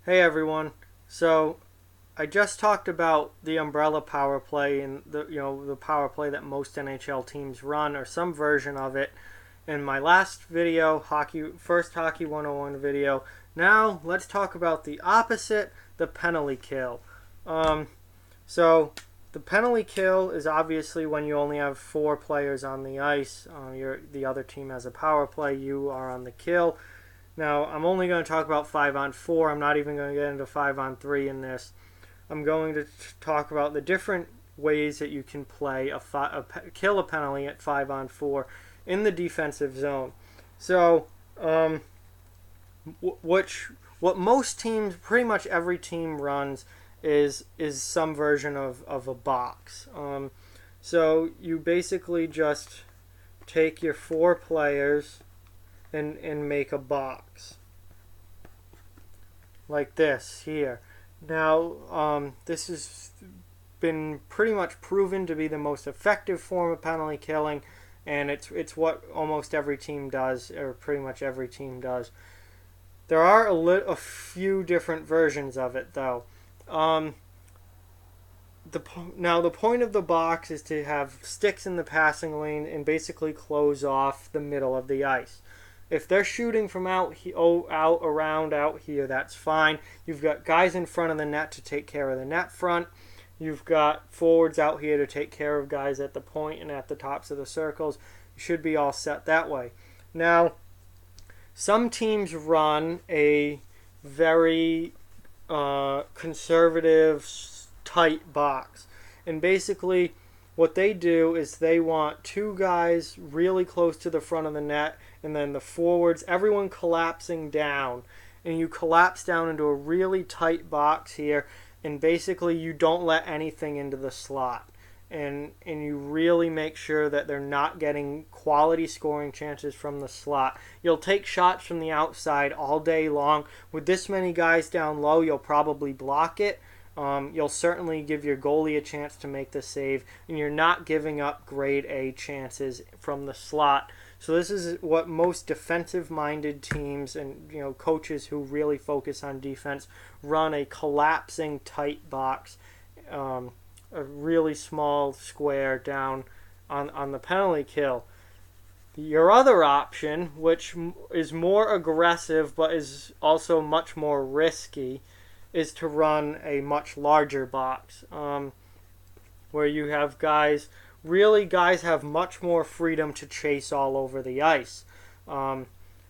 Hey everyone. So I just talked about the umbrella power play and the power play that most NHL teams run or some version of it in my last video, first Hockey 101 video. Now let's talk about the opposite, the penalty kill. Um, so the penalty kill is obviously when you only have four players on the ice. The other team has a power play. You are on the kill. Now, I'm only going to talk about 5-on-4. I'm not even going to get into 5-on-3 in this. I'm going to talk about the different ways that you can play kill a penalty at 5-on-4 in the defensive zone. So, what most teams, pretty much every team runs is some version of a box. So you basically just take your four players and make a box like this here. Now, this has been pretty much proven to be the most effective form of penalty killing, and it's what almost every team does, or pretty much every team does. There are a few different versions of it, though. Now, the point of the box is to have sticks in the passing lane and basically close off the middle of the ice. If they're shooting from out here, that's fine. You've got guys in front of the net to take care of the net front. You've got forwards out here to take care of guys at the point and at the tops of the circles. You should be all set that way. Now, some teams run a very conservative, tight box. And basically, what they do is they want two guys really close to the front of the net, and then the forwards, everyone collapsing down. And you collapse down into a really tight box here, and basically you don't let anything into the slot. And you really make sure that they're not getting quality scoring chances from the slot. You'll take shots from the outside all day long. With this many guys down low, you'll probably block it. You'll certainly give your goalie a chance to make the save, and you're not giving up grade A chances from the slot. So this is what most defensive-minded teams and coaches who really focus on defense run: a collapsing tight box, a really small square down on the penalty kill. Your other option, which is more aggressive but is also much more risky, is to run a much larger box, where you have guys have much more freedom to chase all over the ice.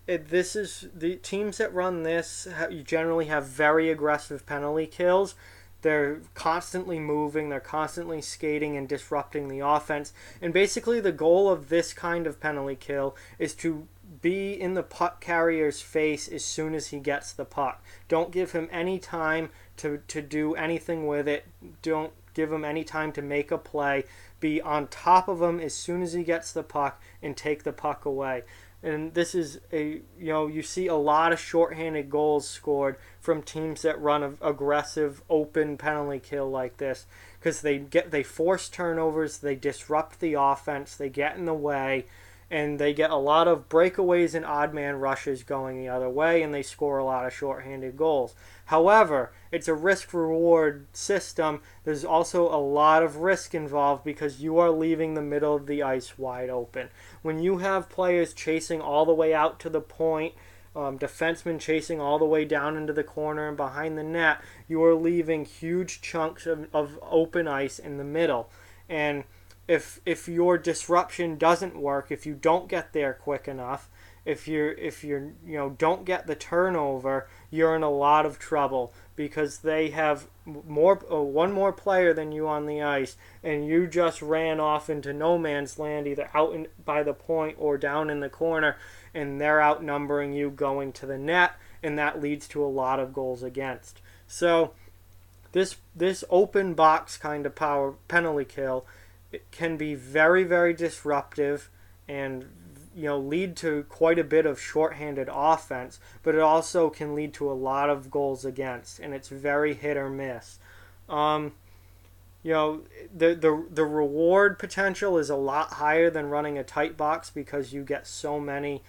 This is the teams that run this. You generally have very aggressive penalty kills. They're constantly moving, they're constantly skating and disrupting the offense. And basically the goal of this kind of penalty kill is to be in the puck carrier's face as soon as he gets the puck. Don't give him any time to do anything with it. Don't give him any time to make a play. Be on top of him as soon as he gets the puck and take the puck away. And this is you see a lot of shorthanded goals scored from teams that run an aggressive open penalty kill like this, because they force turnovers, they disrupt the offense, they get in the way, and they get a lot of breakaways and odd man rushes going the other way, and they score a lot of shorthanded goals. However, it's a risk-reward system. There's also a lot of risk involved because you are leaving the middle of the ice wide open. When you have players chasing all the way out to the point, defensemen chasing all the way down into the corner and behind the net, you are leaving huge chunks of open ice in the middle. And if your disruption doesn't work, if you don't get there quick enough, if you're don't get the turnover, you're in a lot of trouble, because they have one more player than you on the ice, and you just ran off into no man's land, either by the point or down in the corner, and they're outnumbering you going to the net, and that leads to a lot of goals against. So this open box kind of power penalty kill, it can be very, very disruptive and lead to quite a bit of shorthanded offense, but it also can lead to a lot of goals against, and it's very hit or miss. The reward potential is a lot higher than running a tight box, because you get so many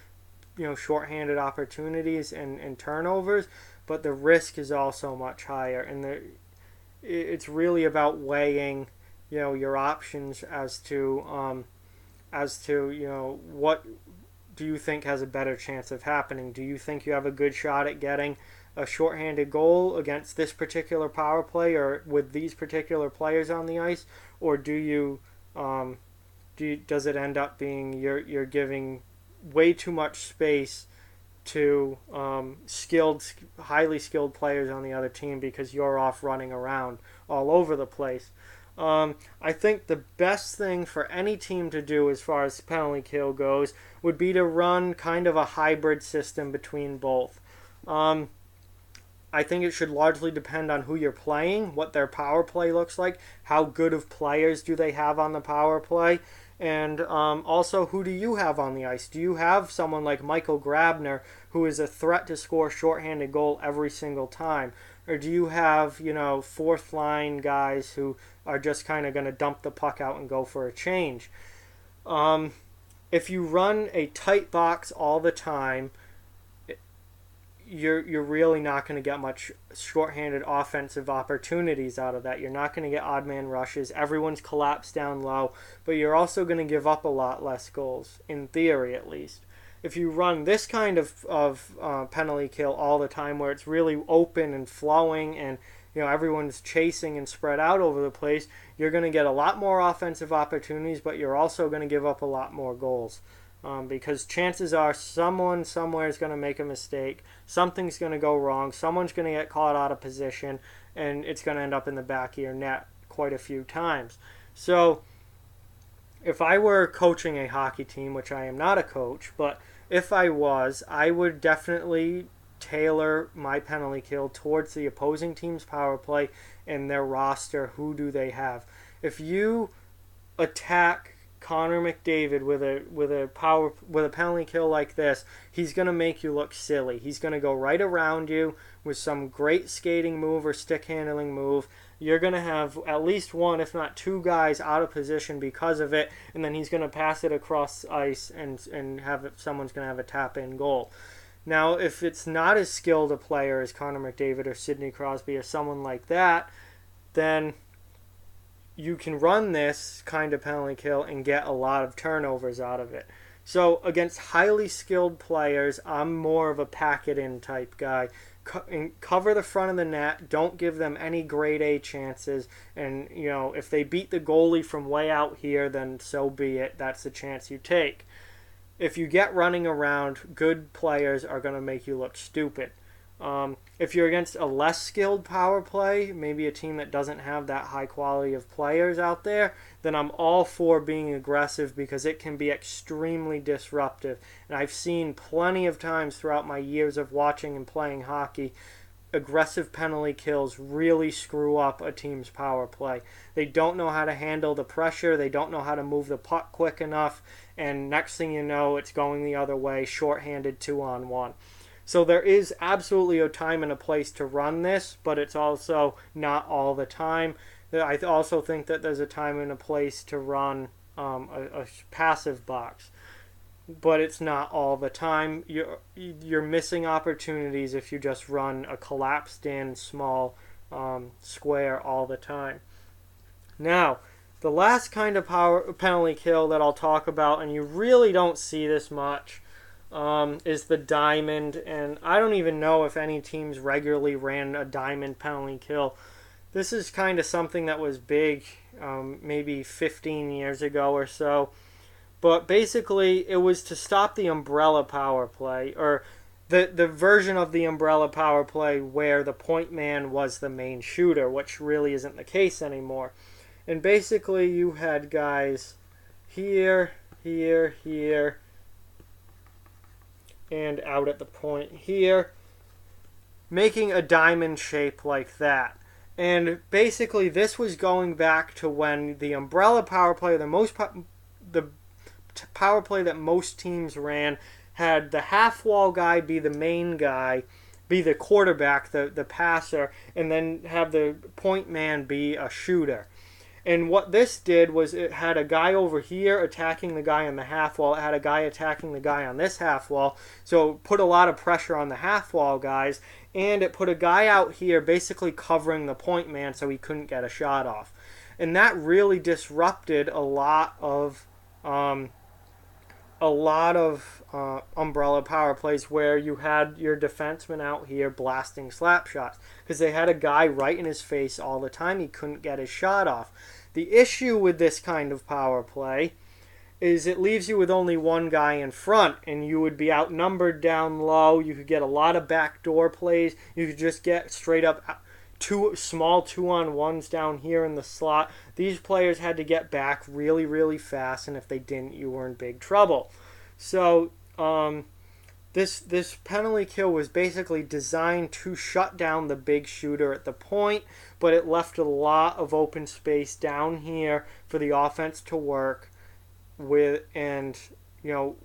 shorthanded opportunities and turnovers. but the risk is also much higher, and it's really about weighing, your options as to what do you think has a better chance of happening. Do you think you have a good shot at getting a shorthanded goal against this particular power play or with these particular players on the ice, or does it end up being you're giving way too much space to highly skilled players on the other team because you're off running around all over the place? I think the best thing for any team to do as far as penalty kill goes would be to run kind of a hybrid system between both. I think it should largely depend on who you're playing, what their power play looks like, how good of players do they have on the power play, and also who do you have on the ice? Do you have someone like Michael Grabner who is a threat to score a shorthanded goal every single time? Or do you have, fourth line guys who are just kind of going to dump the puck out and go for a change? If you run a tight box all the time, you're really not going to get much shorthanded offensive opportunities out of that. You're not going to get odd man rushes. Everyone's collapsed down low, but you're also going to give up a lot less goals, in theory at least. If you run this kind of penalty kill all the time, where it's really open and flowing and everyone's chasing and spread out over the place, you're going to get a lot more offensive opportunities, but you're also going to give up a lot more goals. Because chances are someone somewhere is going to make a mistake, something's going to go wrong, someone's going to get caught out of position, and it's going to end up in the back of your net quite a few times. So if I were coaching a hockey team, which I am not a coach, but if I was, I would definitely tailor my penalty kill towards the opposing team's power play and their roster. Who do they have? If you attack Connor McDavid with a penalty kill like this, he's going to make you look silly. He's going to go right around you with some great skating move or stick handling move. You're going to have at least one, if not two guys out of position because of it, and then he's going to pass it across ice and someone's going to have a tap-in goal. Now, if it's not as skilled a player as Connor McDavid or Sidney Crosby or someone like that, then you can run this kind of penalty kill and get a lot of turnovers out of it. So against highly skilled players, I'm more of a pack-it-in type guy. Cover the front of the net. Don't give them any grade A chances. And, if they beat the goalie from way out here, then so be it. That's the chance you take. If you get running around, good players are going to make you look stupid. If you're against a less skilled power play, maybe a team that doesn't have that high quality of players out there, then I'm all for being aggressive because it can be extremely disruptive. And I've seen plenty of times throughout my years of watching and playing hockey, aggressive penalty kills really screw up a team's power play. They don't know how to handle the pressure. They don't know how to move the puck quick enough. And next thing you know, it's going the other way, shorthanded 2-on-1. So there is absolutely a time and a place to run this, but it's also not all the time. I also think that there's a time and a place to run a passive box, but it's not all the time. You're missing opportunities if you just run a collapsed in small square all the time. Now, the last kind of penalty kill that I'll talk about, and you really don't see this much, is the diamond, and I don't even know if any teams regularly ran a diamond penalty kill. This is kind of something that was big maybe 15 years ago or so, but basically it was to stop the umbrella power play, or the version of the umbrella power play where the point man was the main shooter, which really isn't the case anymore. And basically you had guys here, here, here, and out at the point here, making a diamond shape like that. And basically this was going back to when the umbrella power play, the power play that most teams ran, had the half wall guy be the main guy, be the quarterback, the passer, and then have the point man be a shooter. And what this did was it had a guy over here attacking the guy on the half wall. It had a guy attacking the guy on this half wall. So it put a lot of pressure on the half wall guys. and it put a guy out here basically covering the point man so he couldn't get a shot off. And that really disrupted a lot of umbrella power plays where you had your defenseman out here blasting slap shots because they had a guy right in his face all the time. He couldn't get his shot off. The issue with this kind of power play is it leaves you with only one guy in front, and you would be outnumbered down low. You could get a lot of backdoor plays. You could just get straight up two small 2-on-1s down here in the slot. These players had to get back really, really fast, and if they didn't, you were in big trouble. So this penalty kill was basically designed to shut down the big shooter at the point, but it left a lot of open space down here for the offense to work with, and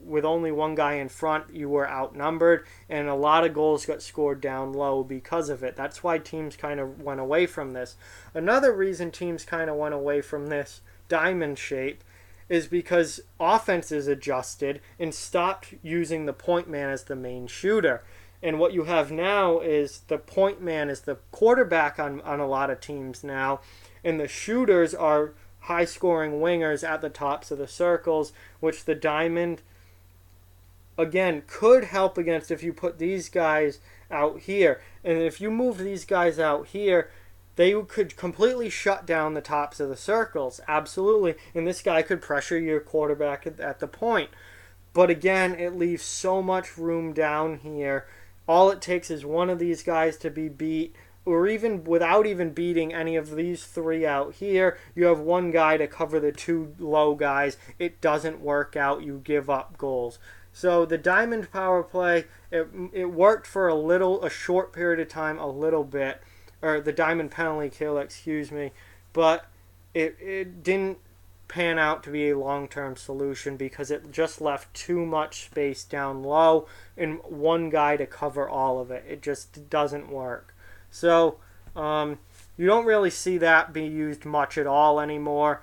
with only one guy in front, you were outnumbered, and a lot of goals got scored down low because of it. That's why teams kind of went away from this. Another reason teams kind of went away from this diamond shape is because offenses adjusted and stopped using the point man as the main shooter. And what you have now is the point man is the quarterback on a lot of teams now, and the shooters are high-scoring wingers at the tops of the circles, which the diamond, again, could help against if you put these guys out here. And if you move these guys out here, they could completely shut down the tops of the circles, absolutely. And this guy could pressure your quarterback at the point. But again, it leaves so much room down here. All it takes is one of these guys to be beat, or even without even beating any of these three out here, you have one guy to cover the two low guys. It doesn't work out. You give up goals. So the diamond power play, it worked for a short period of time, a little bit, or the diamond penalty kill, excuse me, but it didn't pan out to be a long-term solution because it just left too much space down low and one guy to cover all of it. It just doesn't work. So you don't really see that be used much at all anymore.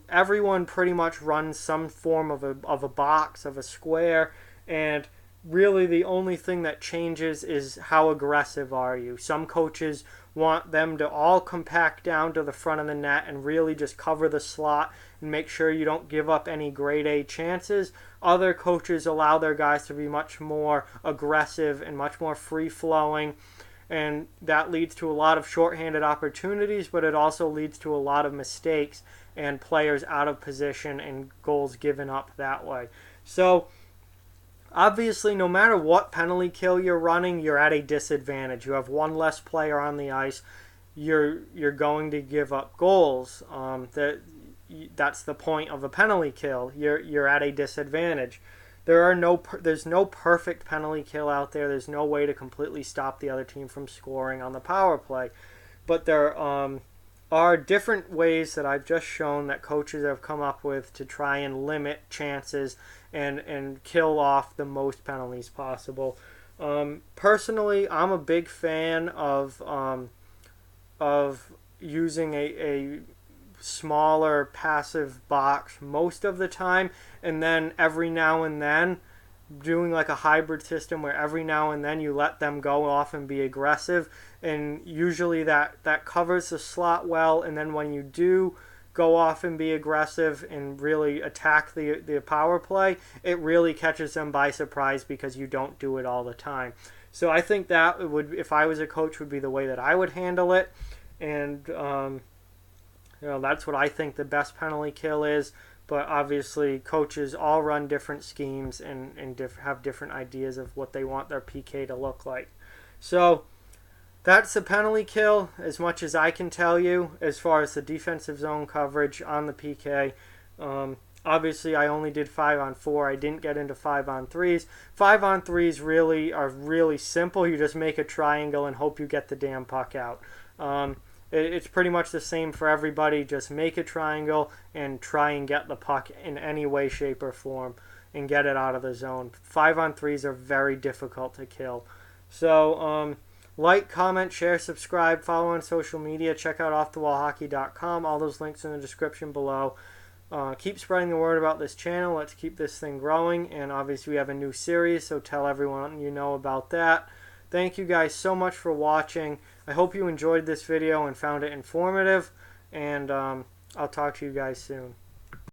Everyone pretty much runs some form of a box, of a square, and really the only thing that changes is how aggressive are you. Some coaches want them to all compact down to the front of the net and really just cover the slot and make sure you don't give up any grade A chances. Other coaches allow their guys to be much more aggressive and much more free-flowing, and that leads to a lot of shorthanded opportunities, but it also leads to a lot of mistakes and players out of position and goals given up that way. So obviously, no matter what penalty kill you're running, you're at a disadvantage. You have one less player on the ice. You're going to give up goals. That's the point of a penalty kill. You're at a disadvantage. There's no perfect penalty kill out there. There's no way to completely stop the other team from scoring on the power play. But there are different ways that I've just shown that coaches have come up with to try and limit chances and kill off the most penalties possible. Personally, I'm a big fan of using a smaller passive box most of the time, and then every now and then doing like a hybrid system where every now and then you let them go off and be aggressive, and usually that covers the slot well, and then when you do go off and be aggressive and really attack the power play, it really catches them by surprise because you don't do it all the time. So I think that would, if I was a coach, would be the way that I would handle it, and that's what I think the best penalty kill is. But obviously, coaches all run different schemes and have different ideas of what they want their PK to look like. So that's the penalty kill, as much as I can tell you, as far as the defensive zone coverage on the PK. Obviously, I only did 5-on-4. I didn't get into 5-on-3s. 5-on-3s really are really simple. You just make a triangle and hope you get the damn puck out. It's pretty much the same for everybody. Just make a triangle and try and get the puck in any way, shape, or form and get it out of the zone. 5-on-3s are very difficult to kill. So, like, comment, share, subscribe, follow on social media. Check out offthewallhockey.com. All those links in the description below. Keep spreading the word about this channel. Let's keep this thing growing. And obviously we have a new series, so tell everyone you know about that. Thank you guys so much for watching. I hope you enjoyed this video and found it informative, and I'll talk to you guys soon.